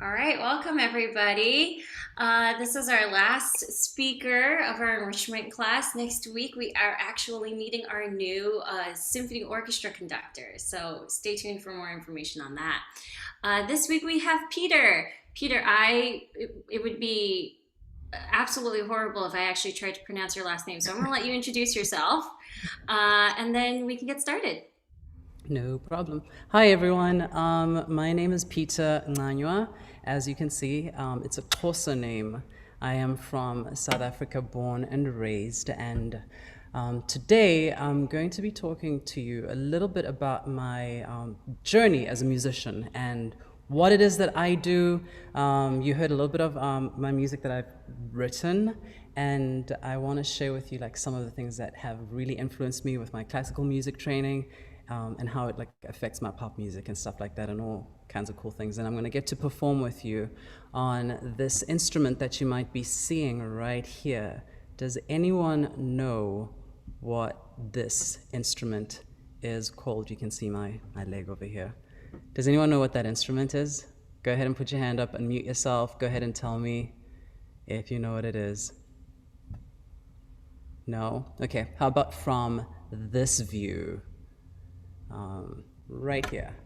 All right, welcome everybody. This is our last speaker of our enrichment class. Next week, we are actually meeting our new symphony orchestra conductor. So stay tuned for more information on that. This week we have Peter. Peter, it would be absolutely horrible if I actually tried to pronounce your last name. So I'm going to let you introduce yourself, and then we can get started. No problem. Hi, everyone. My name is Peter Ngqibs. As you can see, it's a Xhosa name. I am from South Africa, born and raised, and today I'm going to be talking to you a little bit about my journey as a musician and what it is that I do. You heard a little bit of my music that I've written, and I want to share with you like some of the things that have really influenced me with my classical music training, and how it like affects my pop music and stuff like that, and all kinds of cool things. And I'm going to get to perform with you on this instrument that you might be seeing right here. Does anyone know what this instrument is called? You can see my leg over here. Does anyone know what that instrument is? Go ahead and put your hand up, unmute yourself. Go ahead and tell me if you know what it is. No? Okay, how about from this view? Right here.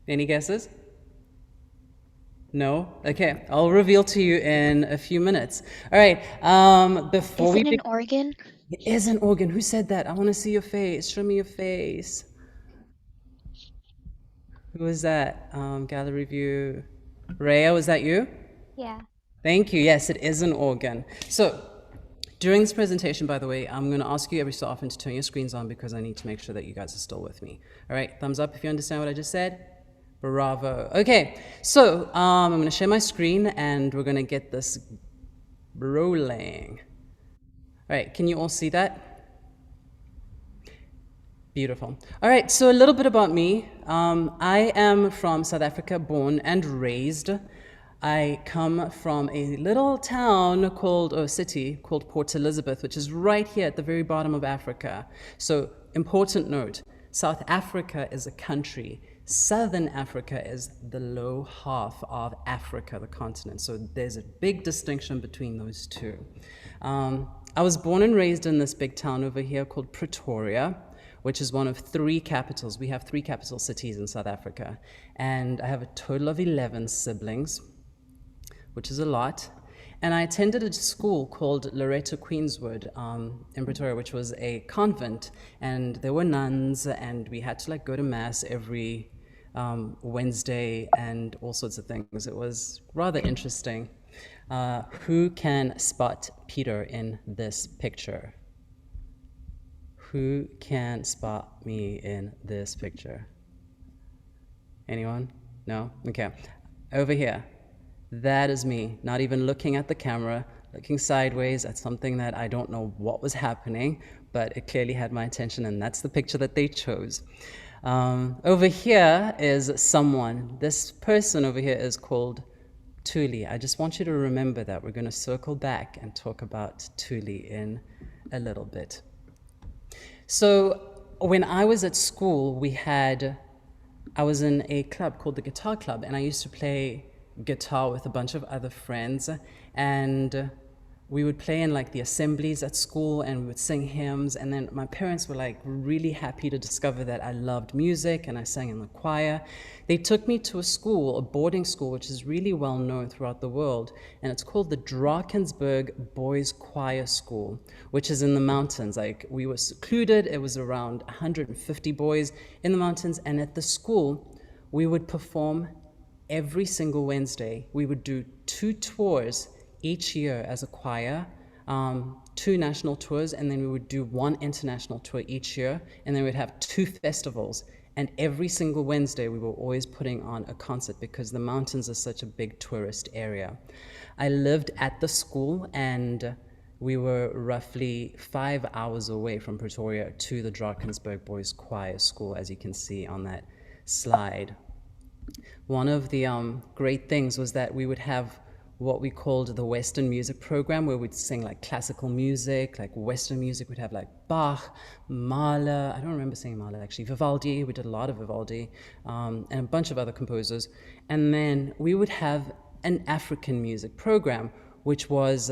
Any guesses? No? Okay, I'll reveal to you in a few minutes. All right, before Is we it an begin, organ? it is an organ. Who said that? I want to see your face. Show me your face. Who was that? Gallery view. Rhea, was that you? Yeah. Thank you. Yes, it is an organ. So, during this presentation, by the way, I'm going to ask you every so often to turn your screens on because I need to make sure that you guys are still with me. All right, thumbs up if you understand what I just said. Bravo. Okay, so I'm going to share my screen and we're going to get this rolling. All right, can you all see that? Beautiful. All right, so a little bit about me. I am from South Africa, born and raised. I come from a little town called, or city called Port Elizabeth, which is right here at the very bottom of Africa. So, important note, South Africa is a country. Southern Africa is the low half of Africa, the continent. So there's a big distinction between those two. I was born and raised in this big town over here called Pretoria, which is one of three capitals. We have three capital cities in South Africa. And I have a total of 11 siblings, which is a lot. And I attended a school called Loreto Queenswood in Pretoria, which was a convent. And there were nuns, and we had to like go to mass every Wednesday and all sorts of things. It was rather interesting. Who can spot Peter in this picture? Who can spot me in this picture? Anyone? No? Okay. Over here. That is me, not even looking at the camera, looking sideways at something that I don't know what was happening, but it clearly had my attention, and that's the picture that they chose. Over here is someone. This person over here is called Thuli. I just want you to remember that. We're going to circle back and talk about Thuli in a little bit. So when I was at school, I was in a club called the Guitar Club, and I used to play guitar with a bunch of other friends, and we would play in like the assemblies at school, and we would sing hymns. And then my parents were like really happy to discover that I loved music and I sang in the choir. They took me to a school, a boarding school, which is really well known throughout the world, and it's called the Drakensberg Boys Choir School, which is in the mountains. Like, we were secluded. It was around 150 boys in the mountains, and at the school we would perform every single Wednesday. We would do 2 tours each year as a choir, 2 national tours, and then we would do 1 international tour each year, and then we'd have 2 festivals. And every single Wednesday, we were always putting on a concert because the mountains are such a big tourist area. I lived at the school, and we were roughly 5 hours away from Pretoria to the Drakensberg Boys Choir School, as you can see on that slide. One of the great things was that we would have what we called the Western music program, where we'd sing like classical music, like Western music. We'd have like Bach, Mahler. I don't remember singing Mahler actually. Vivaldi. We did a lot of Vivaldi, and a bunch of other composers. And then we would have an African music program, which was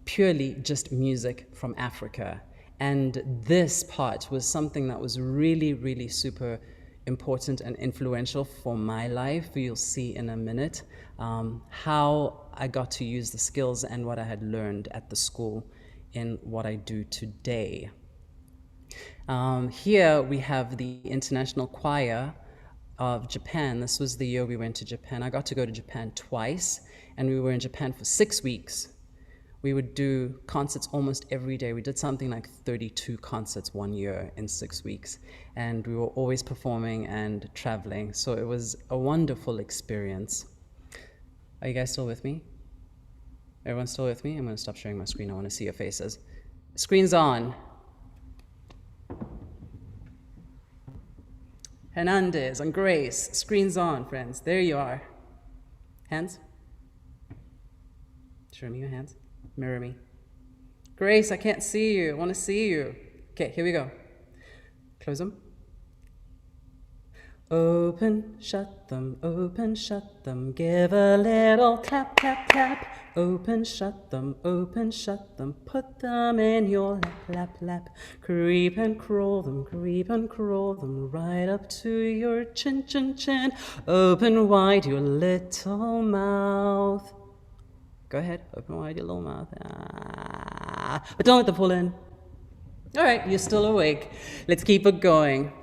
purely just music from Africa. And this part was something that was really, really super important and influential for my life. You'll see in a minute how I got to use the skills and what I had learned at the school in what I do today. Here we have the International Choir of Japan. This was the year we went to Japan. I got to go to Japan twice, and we were in Japan for 6 weeks. We would do concerts almost every day. We did something like 32 concerts one year in 6 weeks, and we were always performing and traveling. So it was a wonderful experience. Are you guys still with me? Everyone still with me? I'm going to stop sharing my screen. I want to see your faces. Screen's on. Hernandez and Grace. Screen's on, friends. There you are. Hands? Show me your hands. Mirror me. Grace, I can't see you. I want to see you. Okay, here we go. Close them. Open, shut them, give a little clap, clap, clap. Open, shut them, put them in your lap, lap, lap. Creep and crawl them, right up to your chin, chin, chin. Open wide your little mouth. Go ahead, open wide your little mouth. But don't let them pull in. All right, you're still awake. Let's keep it going.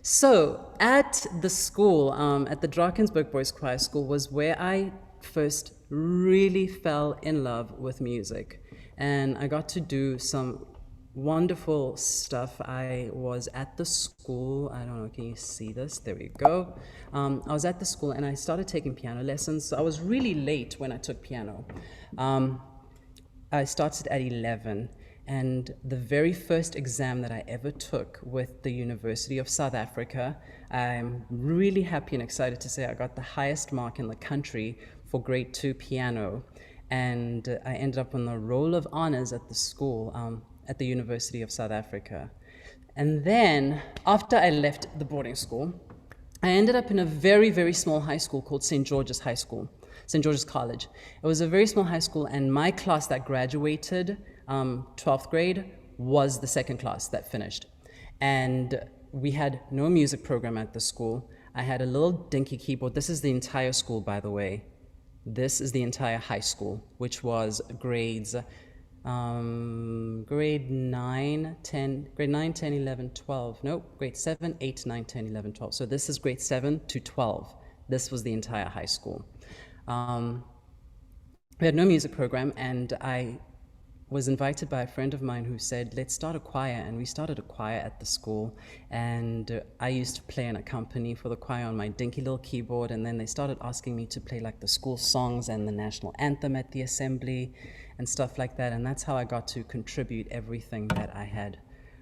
So at the school, at the Drakensberg Boys Choir School, was where I first really fell in love with music. And I got to do some wonderful stuff. I was at the school, I don't know, can you see this? There we go. I was at the school and I started taking piano lessons. So I was really late when I took piano. I started at 11. And the very first exam that I ever took with the University of South Africa, I'm really happy and excited to say I got the highest mark in the country for grade 2 piano. And I ended up on the roll of honors at the school, at the University of South Africa. And then, after I left the boarding school, I ended up in a very, very small high school called St. George's High School, St. George's College. It was a very small high school, and my class that graduated 12th grade was the second class that finished. And we had no music program at the school. I had a little dinky keyboard. This is the entire school, by the way. This is the entire high school, which was grades grade 9, 10, 11, 12. No, grade 7, 8, 9, 10, 11, 12. So this is grade 7 to 12. This was the entire high school. We had no music program, and I was invited by a friend of mine who said, let's start a choir. And we started a choir at the school, and I used to play in a company for the choir on my dinky little keyboard, and then they started asking me to play like the school songs and the national anthem at the assembly and stuff like that, and that's how I got to contribute everything that I had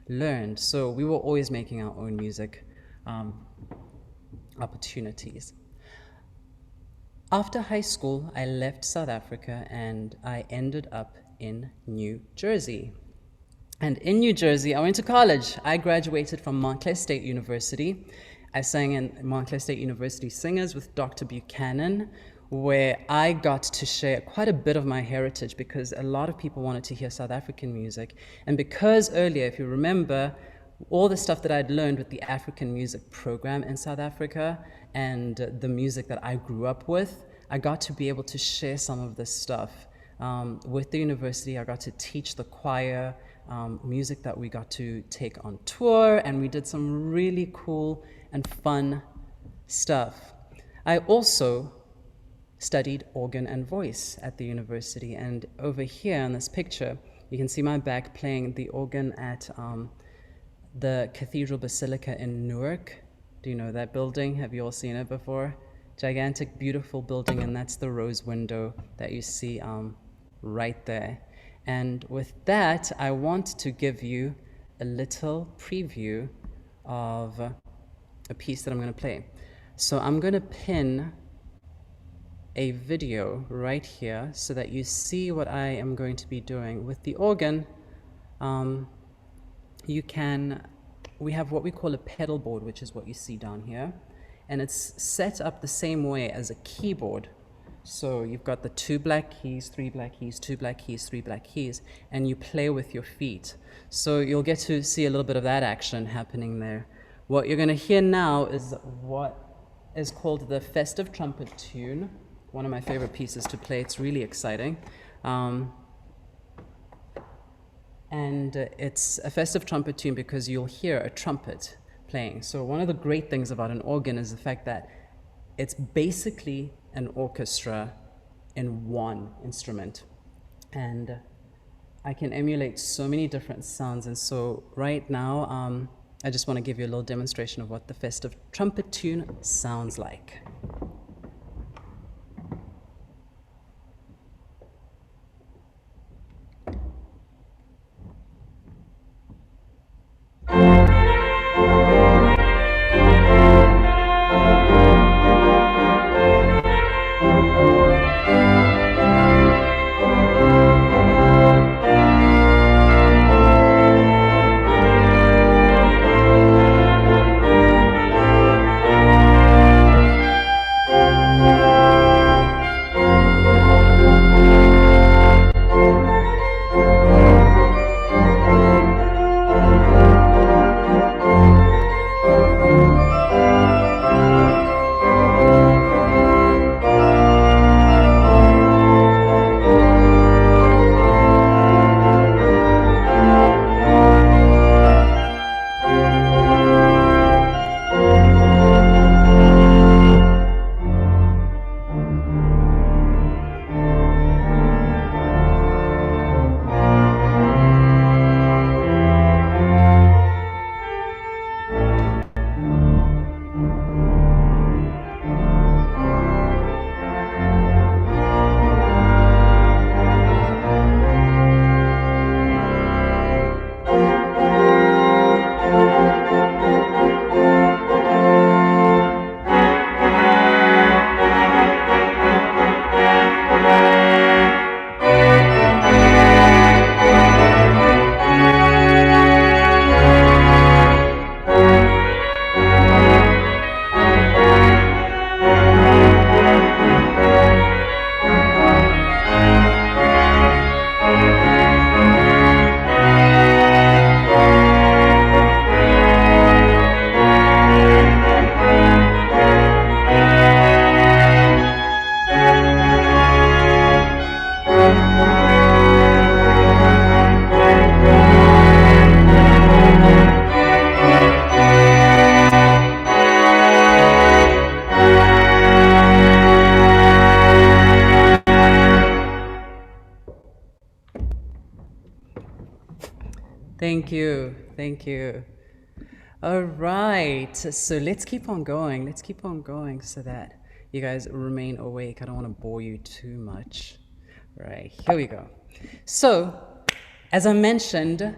learned. So we were always making our own music opportunities. After high school, I left South Africa and I ended up in New Jersey. And in New Jersey, I went to college. I graduated from Montclair State University. I sang in Montclair State University Singers with Dr. Buchanan, where I got to share quite a bit of my heritage because a lot of people wanted to hear South African music. And because earlier, if you remember, all the stuff that I'd learned with the African music program in South Africa and the music that I grew up with, I got to be able to share some of this stuff. With the university, I got to teach the choir music that we got to take on tour, and we did some really cool and fun stuff. I also studied organ and voice at the university, and over here in this picture, you can see my back playing the organ at the Cathedral Basilica in Newark. Do you know that building? Have you all seen it before? Gigantic, beautiful building, and that's the rose window that you see right there. And with that, I want to give you a little preview of a piece that I'm going to play. So I'm going to pin a video right here so that you see what I am going to be doing. With the organ, we have what we call a pedal board, which is what you see down here. And it's set up the same way as a keyboard. So you've got the 2 black keys, 3 black keys, 2 black keys, 3 black keys, and you play with your feet. So you'll get to see a little bit of that action happening there. What you're going to hear now is what is called the festive trumpet tune, one of my favorite pieces to play. It's really exciting. And it's a festive trumpet tune because you'll hear a trumpet playing. So one of the great things about an organ is the fact that it's basically an orchestra in one instrument. And I can emulate so many different sounds. And so right now, I just want to give you a little demonstration of what the festive trumpet tune sounds like. Thank you. Thank you. All right. So let's keep on going. Let's keep on going so that you guys remain awake. I don't want to bore you too much. All right. Here we go. So, as I mentioned,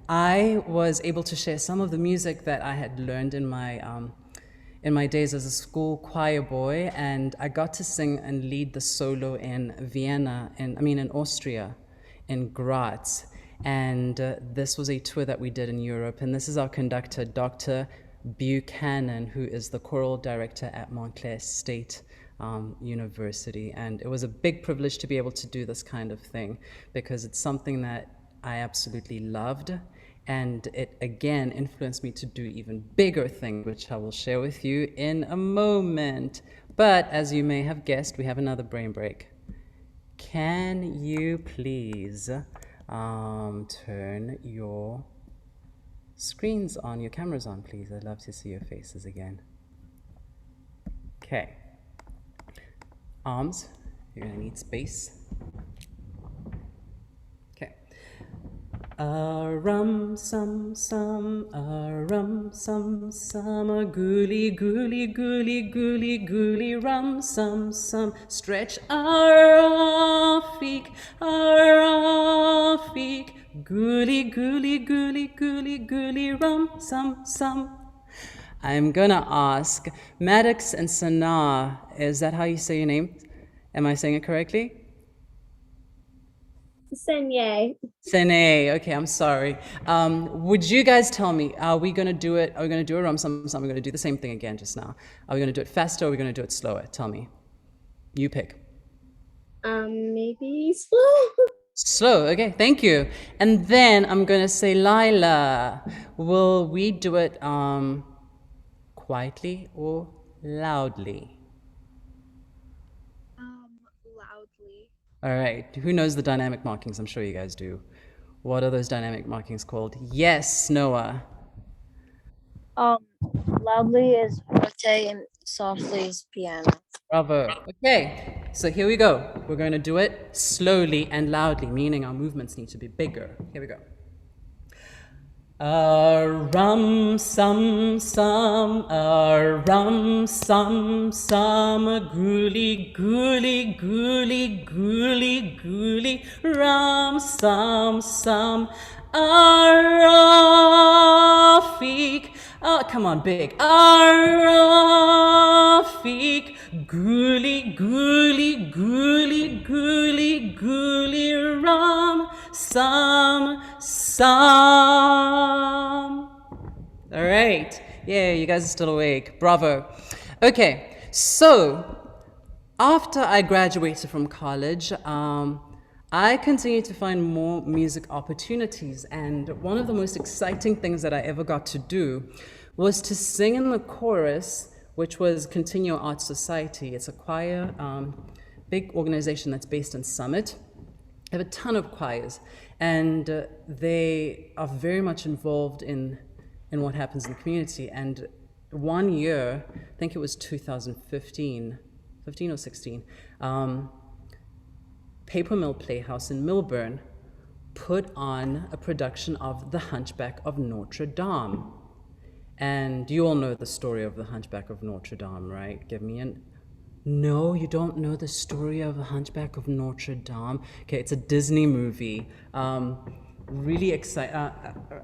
I was able to share some of the music that I had learned in my days as a school choir boy, and I got to sing and lead the solo in Vienna, in Austria, in Graz. And this was a tour that we did in Europe, and this is our conductor, Dr. Buchanan, who is the choral director at Montclair State University. And it was a big privilege to be able to do this kind of thing because it's something that I absolutely loved, and it again influenced me to do even bigger things, which I will share with you in a moment. But as you may have guessed, we have another brain break. Can you please turn your screens on, your cameras on, please? I'd love to see your faces again. Okay. Arms, you're gonna need space. Okay. Rum sum sum, rum sum sum, a gooly gooly gooly gooly gooly rum sum sum. Stretch our feek, gooly gooly gooly gooly gooly rum sum sum. I'm gonna ask Maddox and Sana, is that how you say your name? Am I saying it correctly? Senye. Sene. Okay, I'm sorry. Would you guys tell me, are we going to do it? Are we going to do a rum sum sum? We're going to do the same thing again just now. Are we going to do it faster or are we going to do it slower? Tell me. You pick. Maybe slow. Slow, okay, thank you. And then I'm going to say, Lila, will we do it quietly or loudly? Loudly. All right, who knows the dynamic markings? I'm sure you guys do. What are those dynamic markings called? Yes, Noah. Um, Loudly is forte and softly is piano. Bravo. Okay, so here we go. We're going to do it slowly and loudly, meaning our movements need to be bigger. Here we go. A rum sum sum, a rum sum sum, a gooly gooly gooly gooly gooly, rum sum sum, a rafik. Oh, come on, big. A rafik, gooly gooly gooly gooly gooly, rum sum sum. All right. Yeah, you guys are still awake. Bravo. Okay, so after I graduated from college, I continued to find more music opportunities, and one of the most exciting things that I ever got to do was to sing in the chorus, which was Continual Arts Society. It's a choir, big organization that's based in Summit. I have a ton of choirs, and they are very much involved in what happens in the community. And one year, I think it was 2015, 15 or 16, Paper Mill Playhouse in Millburn put on a production of The Hunchback of Notre Dame. And you all know the story of The Hunchback of Notre Dame, right? Give me an... No, you don't know the story of The Hunchback of Notre Dame? Okay, it's a Disney movie. Really exciting.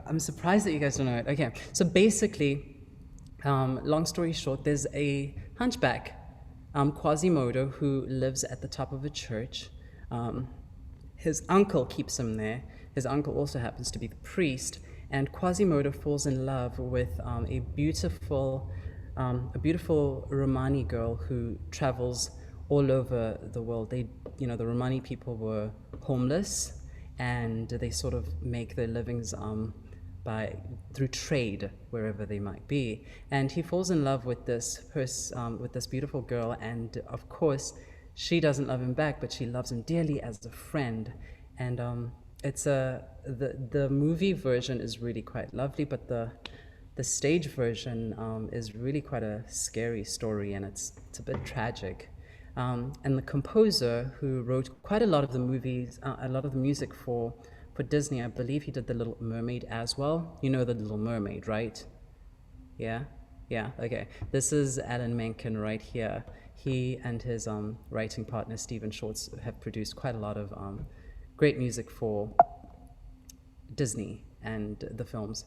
I'm surprised that you guys don't know it. Okay, so basically, long story short, there's a hunchback, Quasimodo, who lives at the top of a church. His uncle keeps him there. His uncle also happens to be the priest, and Quasimodo falls in love with a beautiful Romani girl who travels all over the world. The Romani people were homeless, and they sort of make their livings through trade wherever they might be. And he falls in love with this beautiful girl, and of course, she doesn't love him back, but she loves him dearly as a friend. And the movie version is really quite lovely, but the stage version is really quite a scary story, and it's a bit tragic. And the composer who wrote quite a lot of the movies, a lot of the music for Disney, I believe he did The Little Mermaid as well. You know The Little Mermaid, right? Yeah? Yeah, okay. This is Alan Menken right here. He and his writing partner, Stephen Schwartz, have produced quite a lot of great music for Disney and the films.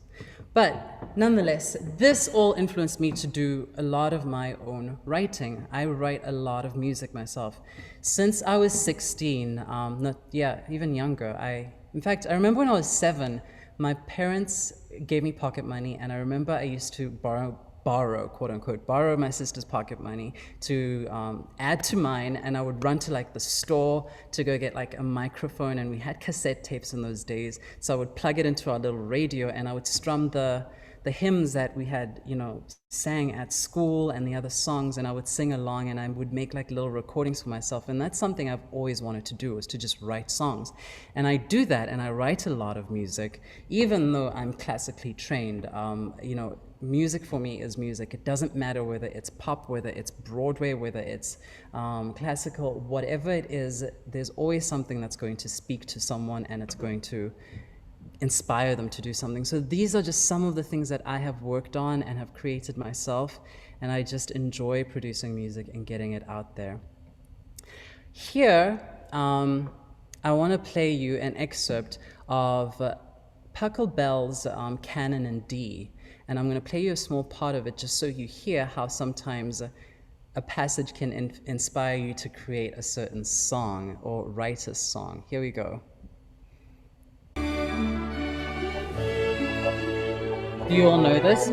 But nonetheless, this all influenced me to do a lot of my own writing. I write a lot of music myself. Since I was 16, even younger, in fact, I remember when I was 7, my parents gave me pocket money, and I remember I used to borrow, quote unquote, borrow my sister's pocket money to add to mine, and I would run to like the store to go get like a microphone, and we had cassette tapes in those days, so I would plug it into our little radio, and I would strum the hymns that we had, sang at school and the other songs, and I would sing along, and I would make like little recordings for myself. And that's something I've always wanted to do, is to just write songs. And I do that, and I write a lot of music, even though I'm classically trained. Music for me is music. It doesn't matter whether it's pop, whether it's Broadway, whether it's classical, whatever it is, there's always something that's going to speak to someone, and it's going to inspire them to do something. So these are just some of the things that I have worked on and have created myself, and I just enjoy producing music and getting it out there. Here, I want to play you an excerpt of Pachelbel's Canon in D, and I'm going to play you a small part of it just so you hear how sometimes a passage can inspire you to create a certain song or write a song. Here we go. Do you all know this?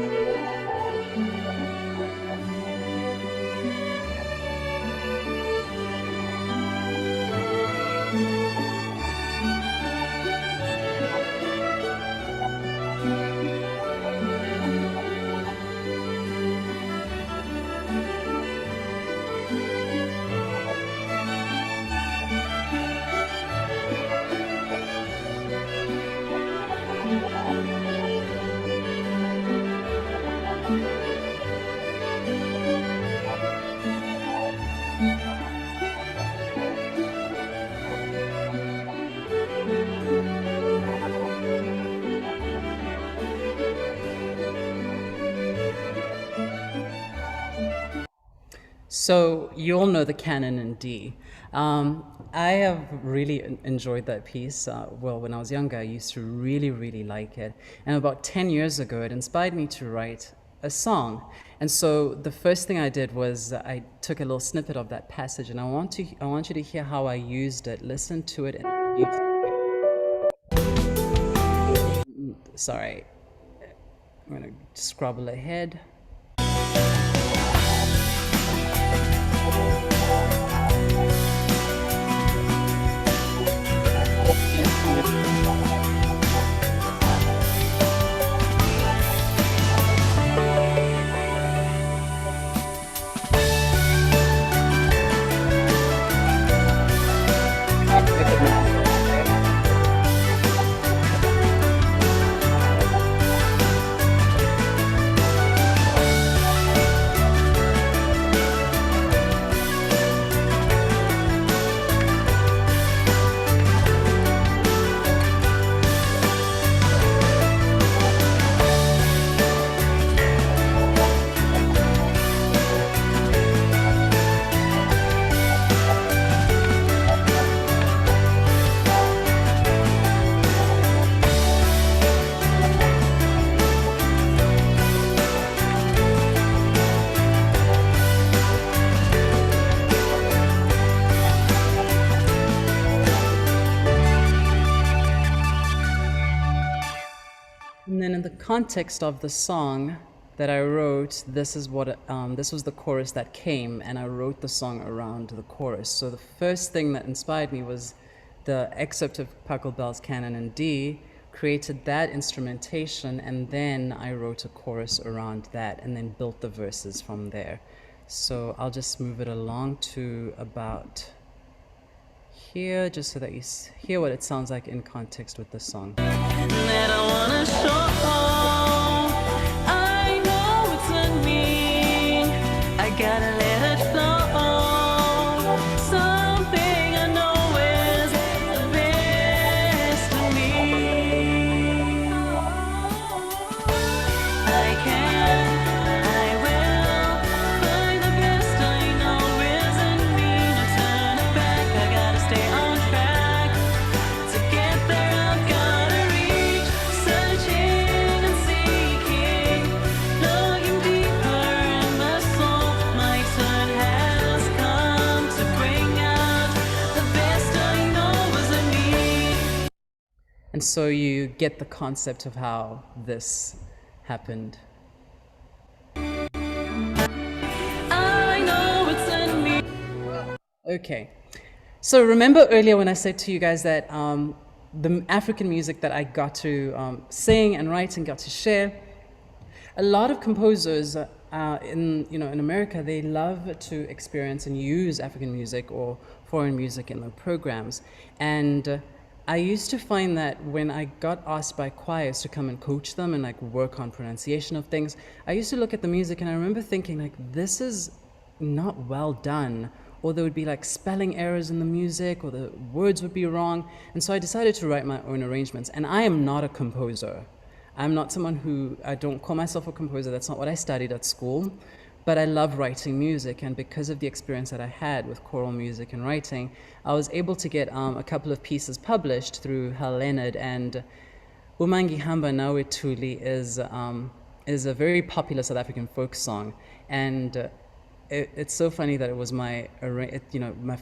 So you all know the canon in D. I have really enjoyed that piece. Well, when I was younger, I used to really like it. And about 10 years ago, it inspired me to write a song. And so the first thing I did was I took a little snippet of that passage, and I want you to hear how I used it. Listen to it. Sorry, I'm gonna scrabble ahead. And then in the context of the song that I wrote, this was the chorus that came, and I wrote the song around the chorus. So the first thing that inspired me was the excerpt of Pachelbel's Canon in D, created that instrumentation, and then I wrote a chorus around that, and then built the verses from there. So I'll just move it along to about here, just so that you hear what it sounds like in context with the song. That I wanna show, I know it's in me, I gotta let it flow. Something I know is the best of me. I can, I will find the best I know is in me. No turning back, I gotta stay on track. To get there I've gotta reach, searching and seeking, looking deeper in my soul. My turn has come to bring out the best I know is in me. And so you get the concept of how this happened. I know it's in me. Okay. So remember earlier when I said to you guys that the African music that I got to sing and write and got to share, a lot of composers in America, they love to experience and use African music or foreign music in their programs. And I used to find that when I got asked by choirs to come and coach them and like work on pronunciation of things, I used to look at the music and I remember thinking like, this is not well done, or there would be like spelling errors in the music, or the words would be wrong. And so I decided to write my own arrangements. And I am not a composer. I'm not someone I don't call myself a composer. That's not what I studied at school. But I love writing music, and because of the experience that I had with choral music and writing, I was able to get a couple of pieces published through Hal Leonard. And Umangihamba Nawe Tuli is a very popular South African folk song. And It's so funny that it was my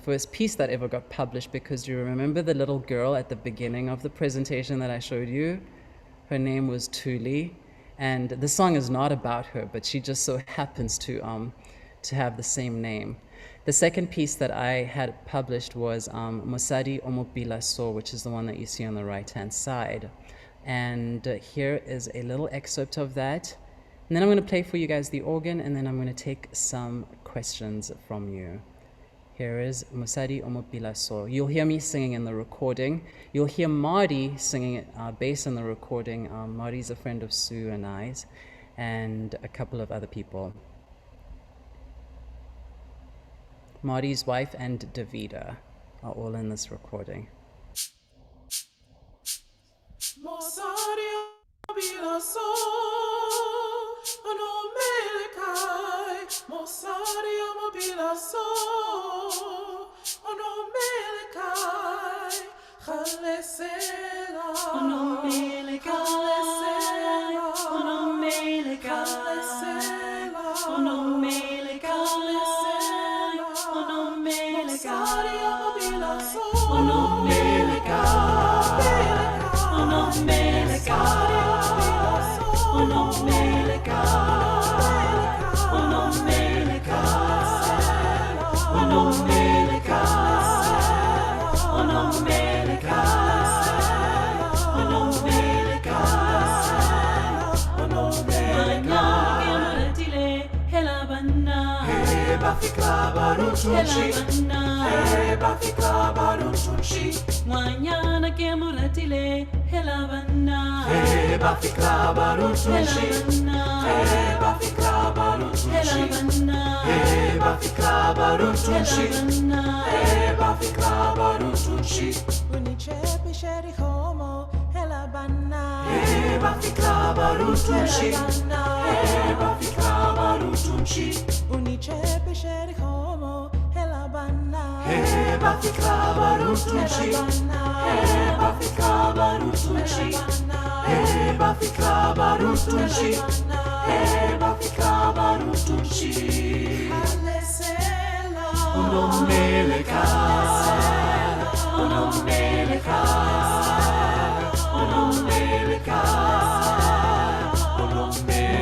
first piece that ever got published, because do you remember the little girl at the beginning of the presentation that I showed you? Her name was Tuli, and the song is not about her, but she just so happens to have the same name. The second piece that I had published was Mosadi Omopila So, which is the one that you see on the right-hand side. And here is a little excerpt of that. And then I'm going to play for you guys the organ, and then I'm going to take some questions from you. Here is Mosadi Omopila So. You'll hear me singing in the recording. You'll hear Marty singing bass in the recording. Marty's a friend of Sue and I's, and a couple of other people. Marty's wife and Davida are all in this recording. Wanyana ke muratile helabana heba fikra barutunshi heba fikra barutunshi heba fikra barutunshi heba fikra barutunshi unichepe sheri homo helabana heba fikra barutunshi heba fikra barutunshi unichepe sheri homo helabana heba fikra barutunshi heba fikra barutunshi heba fikra barutunshi heba fikra barutunshi unomeleka unomeleka unomeleka unomeleka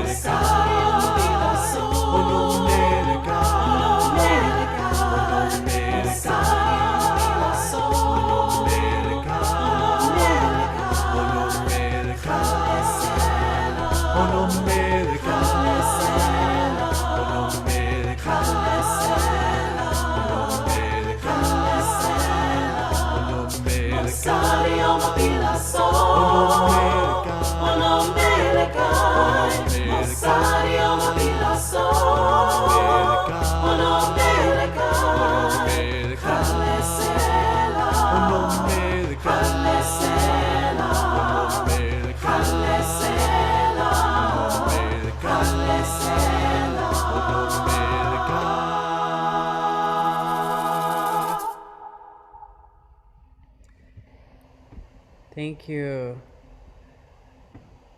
Thank you.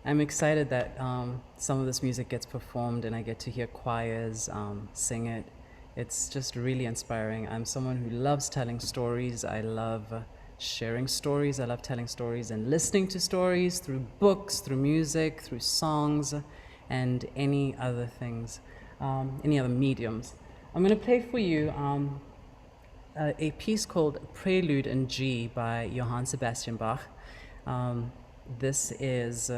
I'm excited that some of this music gets performed and I get to hear choirs sing it. It's just really inspiring. I'm someone who loves telling stories. I love sharing stories. I love telling stories and listening to stories through books, through music, through songs, and any other things, any other mediums. I'm going to play for you a piece called Prelude in G by Johann Sebastian Bach. This is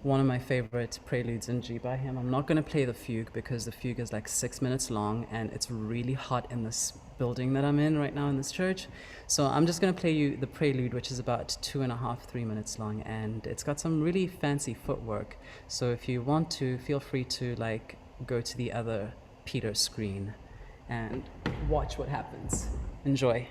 one of my favorite preludes in G by him. I'm not going to play the fugue because the fugue is like 6 minutes long and it's really hot in this building that I'm in right now in this church. So I'm just going to play you the prelude, which is about 2.5, 3 minutes long, and it's got some really fancy footwork. So if you want to, feel free to like go to the other Peter screen and watch what happens. Enjoy.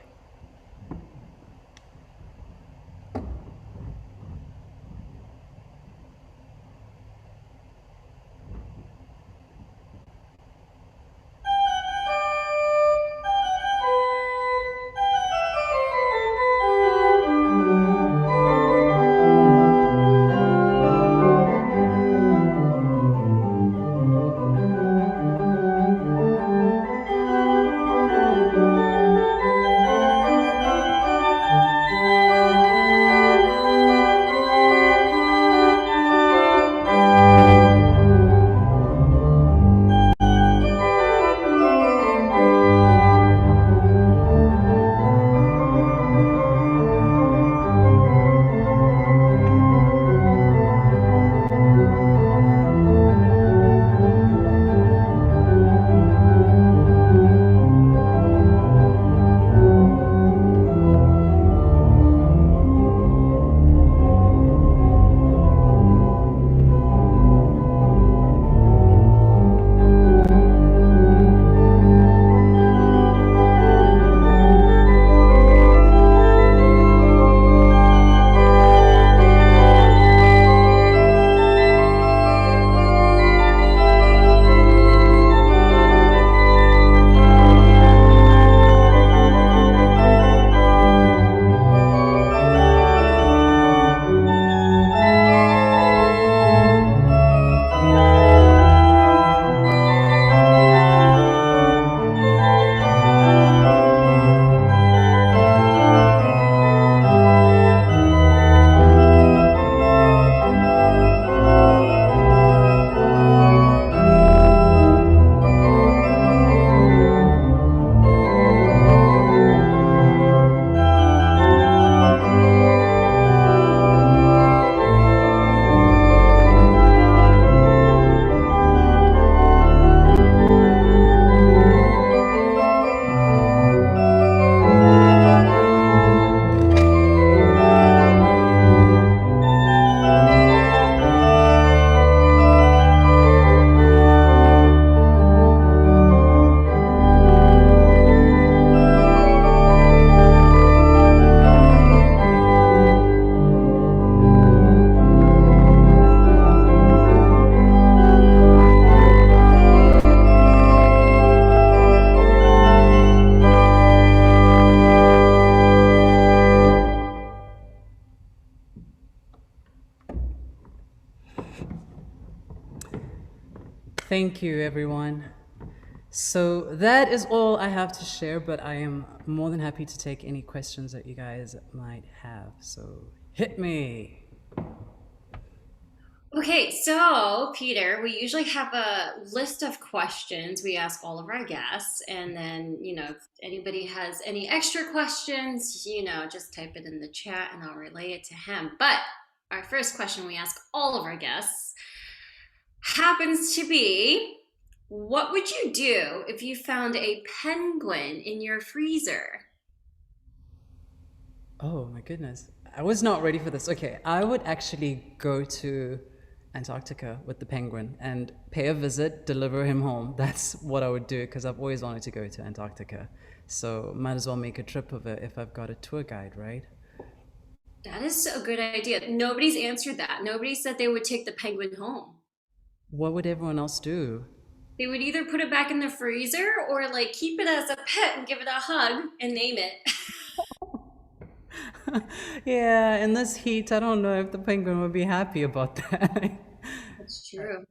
Thank you, everyone. So that is all I have to share, but I am more than happy to take any questions that you guys might have. So hit me. Okay, so Peter, we usually have a list of questions we ask all of our guests, and then, if anybody has any extra questions, just type it in the chat and I'll relay it to him. But our first question we ask all of our guests happens to be, what would you do if you found a penguin in your freezer? Oh my goodness. I was not ready for this. Okay, I would actually go to Antarctica with the penguin and pay a visit, deliver him home. That's what I would do because I've always wanted to go to Antarctica. So might as well make a trip of it if I've got a tour guide, right? That is a good idea. Nobody's answered that. Nobody said they would take the penguin home. What would everyone else do? They would either put it back in the freezer or like keep it as a pet and give it a hug and name it. Yeah, in this heat, I don't know if the penguin would be happy about that. That's true.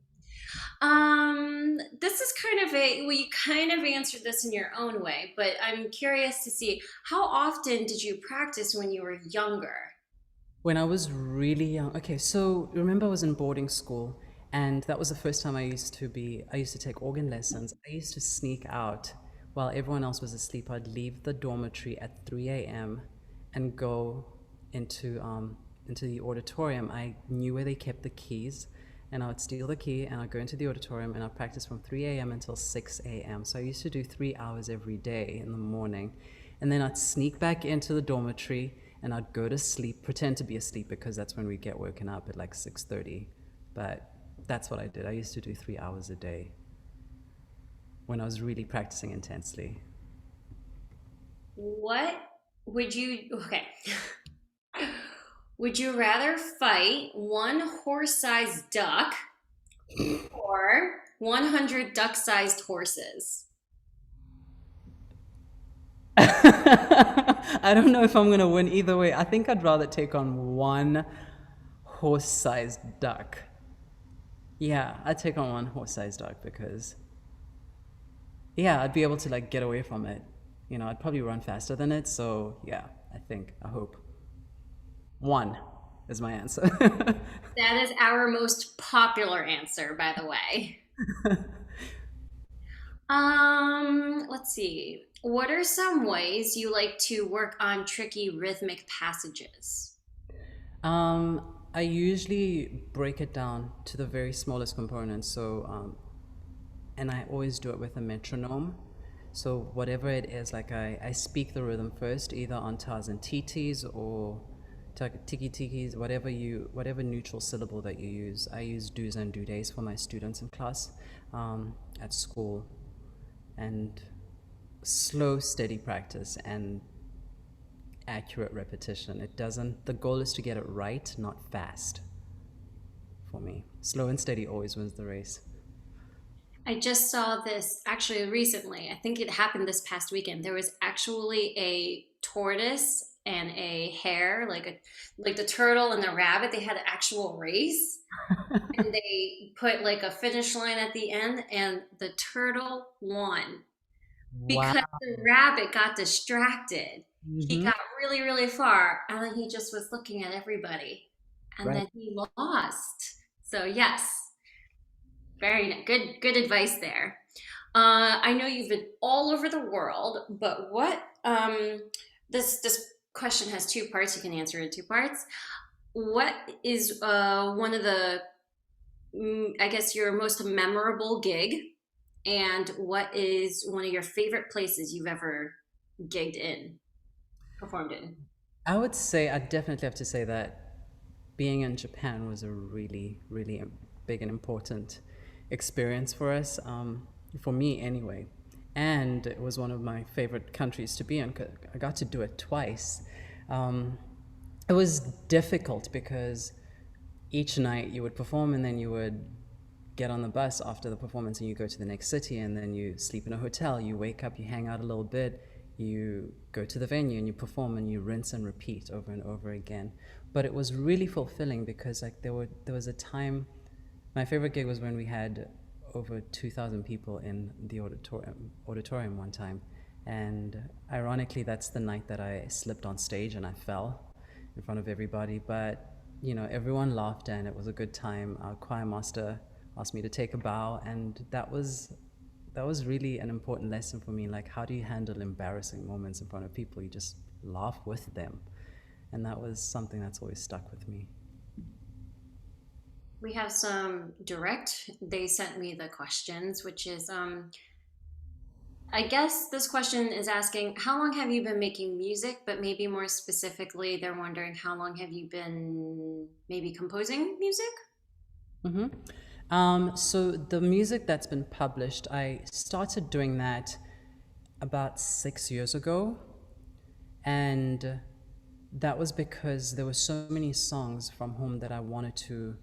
This is well, you kind of answered this in your own way, but I'm curious to see, how often did you practice when you were younger? When I was really young, okay, so remember I was in boarding school, and that was the first time I used to take organ lessons. I used to sneak out while everyone else was asleep. I'd leave the dormitory at 3 a.m. and go into the auditorium. I knew where they kept the keys, and I would steal the key and I'd go into the auditorium and I'd practice from 3 a.m. until 6 a.m. So I used to do 3 hours every day in the morning. And then I'd sneak back into the dormitory and I'd go to sleep, pretend to be asleep because that's when we get woken up at like 6:30. But that's what I did. I used to do 3 hours a day when I was really practicing intensely. What okay. Would you rather fight one horse-sized duck or 100 duck-sized horses? I don't know if I'm gonna win either way. I think I'd rather take on one horse-sized duck. Yeah, I'd take on one horse-sized duck because, yeah, I'd be able to like get away from it. I'd probably run faster than it. So yeah, I hope. One is my answer. That is our most popular answer, by the way. Let's see. What are some ways you like to work on tricky rhythmic passages? I usually break it down to the very smallest components. So, and I always do it with a metronome. So whatever it is, like I speak the rhythm first, either on tas and titis or tiki tikis, whatever neutral syllable that you use. I use do's and do days for my students in class at school, and slow, steady practice and accurate repetition. The goal is to get it right, not fast. For me, slow and steady always wins the race. I just saw this actually recently. I think it happened this past weekend. There was actually a tortoise and a hare, like the turtle and the rabbit. They had an actual race, and they put like a finish line at the end, and the turtle won Wow. because the rabbit got distracted. He Hmm. got really, really far, and then he just was looking at everybody, and Right. then he lost. So yes. Very good advice there. I know you've been all over the world, but this question has two parts. You can answer it in two parts. What is one of the I guess your most memorable gig, and what is one of your favorite places you've ever performed in? I definitely have to say that being in Japan was a really, really big and important experience for us, for me anyway. And it was one of my favorite countries to be in. 'Cause I got to do it twice. It was difficult because each night you would perform and then you would get on the bus after the performance and you go to the next city and then you sleep in a hotel, you wake up, you hang out a little bit, you go to the venue and you perform and you rinse and repeat over and over again. But it was really fulfilling because like there was a time, my favorite gig was when we had over 2,000 people in the auditorium one time. And ironically, that's the night that I slipped on stage and I fell in front of everybody. But, everyone laughed and it was a good time. Our choir master asked me to take a bow, and that was really an important lesson for me. Like, how do you handle embarrassing moments in front of people? You just laugh with them. And that was something that's always stuck with me. We have some direct, they sent me the questions, which is, I guess this question is asking, how long have you been making music? But maybe more specifically, they're wondering how long have you been maybe composing music? So the music that's been published, I started doing that about 6 years ago. And that was because there were so many songs from home that I wanted to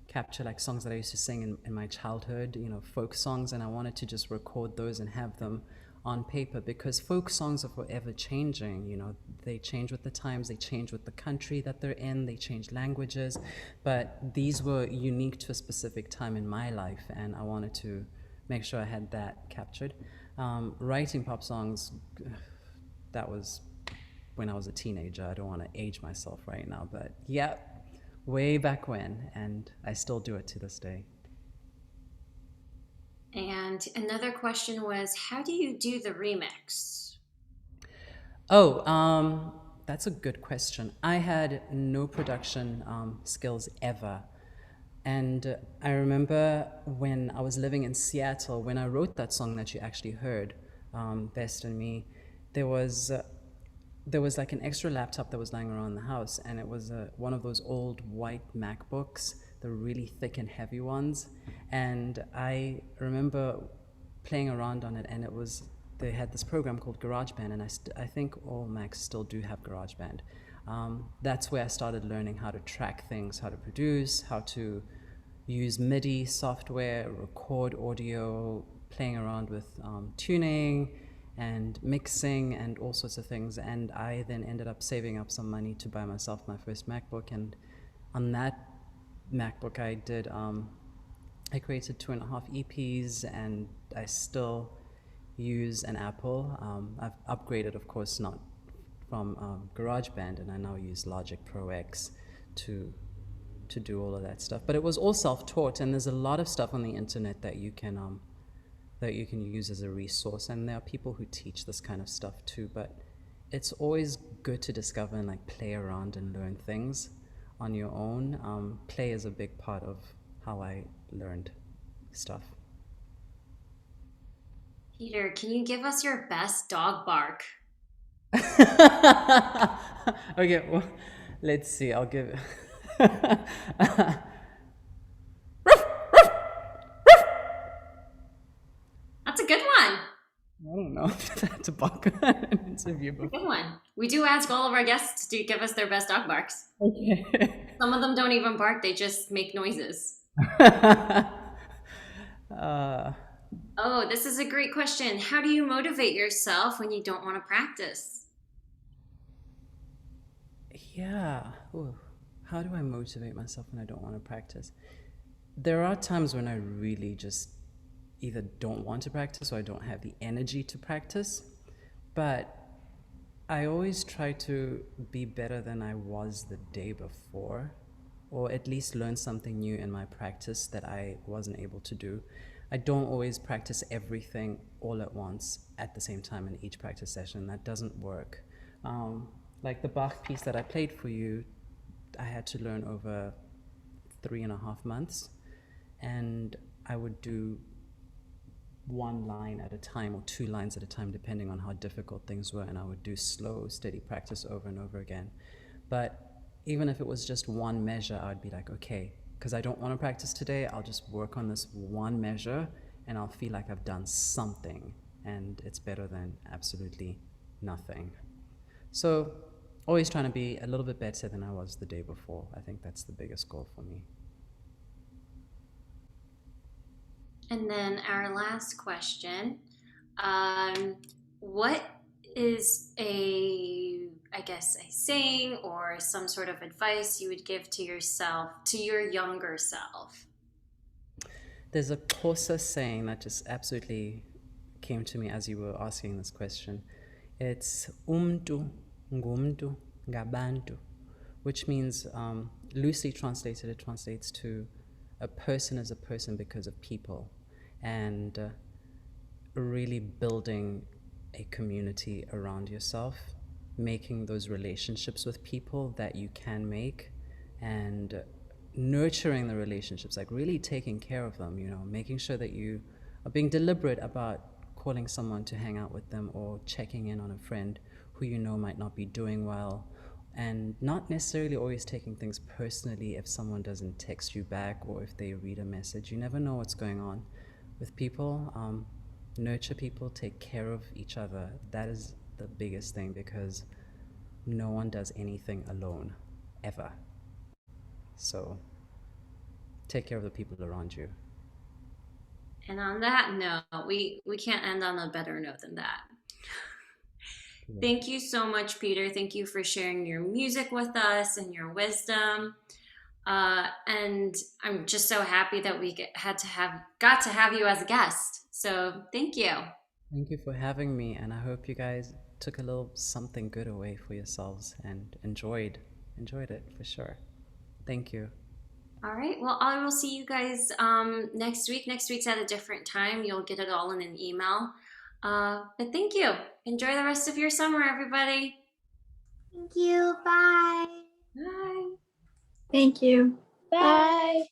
capture, like songs that I used to sing in my childhood, folk songs, and I wanted to just record those and have them on paper, because folk songs are forever changing. They change with the times, they change with the country that they're in, they change languages, but these were unique to a specific time in my life, and I wanted to make sure I had that captured. Writing pop songs, that was when I was a teenager. I don't want to age myself right now, but yeah, way back when, and I still do it to this day. And another question was, how do you do the remix? Oh, that's a good question. I had no production skills ever. And I remember when I was living in Seattle, when I wrote that song that you actually heard, Best in Me, there was like an extra laptop that was lying around the house, and it was one of those old white MacBooks, the really thick and heavy ones. And I remember playing around on it, and they had this program called GarageBand, and I think all Macs still do have GarageBand. That's where I started learning how to track things, how to produce, how to use MIDI software, record audio, playing around with tuning and mixing and all sorts of things. And I then ended up saving up some money to buy myself my first MacBook. And on that MacBook, I created 2.5 EPs, and I still use an Apple. I've upgraded, of course, not from GarageBand, and I now use Logic Pro X to do all of that stuff. But it was all self-taught, and there's a lot of stuff on the internet that you can use as a resource, and there are people who teach this kind of stuff too. But it's always good to discover and like play around and learn things on your own. Play is a big part of how I learned stuff. Peter, can you give us your best dog bark? Okay, well, let's see. I'll give it. That's a good one. I don't know if that's a bark on an interview Good before. one. We do ask all of our guests to give us their best dog barks. Okay. Some of them don't even bark, they just make noises. Oh, this is a great question. How do you motivate yourself when you don't want to practice? Yeah. Ooh. How do I motivate myself when I don't want to practice? There are times when I really just either don't want to practice or I don't have the energy to practice. But I always try to be better than I was the day before, or at least learn something new in my practice that I wasn't able to do. I don't always practice everything all at once at the same time in each practice session. That doesn't work. Like the Bach piece that I played for you, I had to learn over 3.5 months, and I would do one line at a time or 2 lines at a time, depending on how difficult things were, and I would do slow, steady practice over and over again. But even if it was just one measure, I would be like, okay, because I don't want to practice today, I'll just work on this one measure, and I'll feel like I've done something, and it's better than absolutely nothing. So always trying to be a little bit better than I was the day before. I think that's the biggest goal for me. And then our last question, what is a saying or some sort of advice you would give to yourself, to your younger self? There's a Xhosa saying that just absolutely came to me as you were asking this question. It's umntu ngumntu ngabantu, which means, loosely translated, it translates to a person is a person because of people, and really building a community around yourself, making those relationships with people that you can make, and nurturing the relationships, like really taking care of them, making sure that you are being deliberate about calling someone to hang out with them or checking in on a friend who might not be doing well, and not necessarily always taking things personally if someone doesn't text you back or if they read a message. You never know what's going on with people. Nurture people, take care of each other. That is the biggest thing, because no one does anything alone, ever. So take care of the people around you. And on that note, we can't end on a better note than that. Yeah. Thank you so much, Peter. Thank you for sharing your music with us and your wisdom. And I'm just so happy that we got to have you as a guest. So thank you. Thank you for having me, and I hope you guys took a little something good away for yourselves and enjoyed it for sure. Thank you. All right. Well, I will see you guys next week. Next week's at a different time. You'll get it all in an email. But thank you. Enjoy the rest of your summer, everybody. Thank you. Bye. Bye. Thank you. Bye.